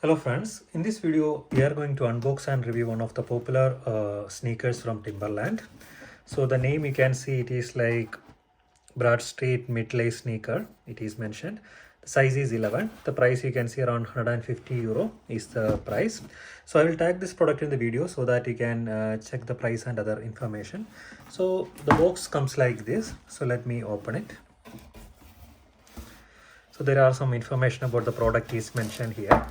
Hello friends, in this video we are going to unbox and review one of the popular sneakers from Timberland. So the name you can see, it is like Bradstreet mid-lace sneaker, it is mentioned. The size is 11. The price you can see around €150 is the price. So I will tag this product in the video so that you can check the price and other information. So the box comes like this. So let me open it. So there are some information about the product is mentioned here.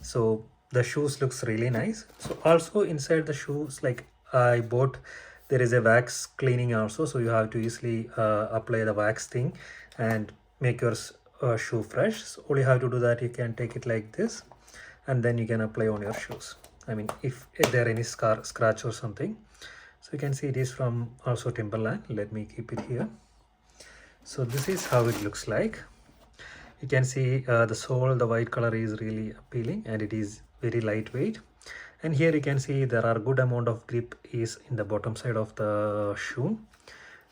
So the shoes looks really nice. So also inside the shoes, like I bought, there is a wax cleaning also, so you have to easily apply the wax thing and make your shoe fresh. So all you have to do that, you can take it like this and then you can apply on your shoes. I mean, if there are any scratch or something. So you can see it is from also Timberland. Let me keep it here. So this is how it looks like. You can see the sole, the white color is really appealing and it is very lightweight. And here you can see there are good amount of grip is in the bottom side of the shoe.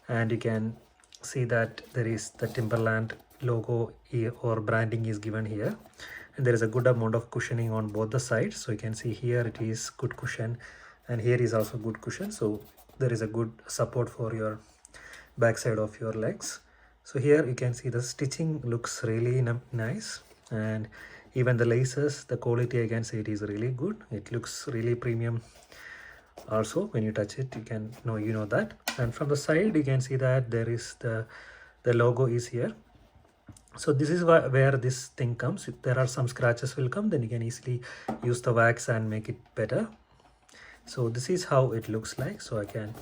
And you can see that there is the Timberland logo here, or branding is given here. And there is a good amount of cushioning on both the sides. So you can see here it is good cushion and here is also good cushion. So there is a good support for your back side of your legs. So here you can see the stitching looks really nice, and even the laces, the quality, I can say it is really good. It looks really premium. Also when you touch it, you know that. And from the side you can see that there is the logo is here. So this is where this thing comes. If there are some scratches will come, then you can easily use the wax and make it better. So this is how it looks like. So I can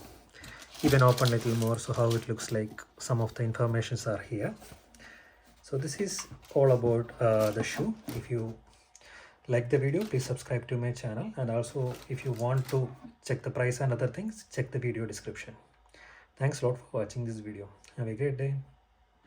even open a little more, so how it looks like. Some of the informations are here. So this is all about the shoe. If you like the video, please subscribe to my channel, and also if you want to check the price and other things, check the video description. Thanks a lot for watching this video. Have a great day.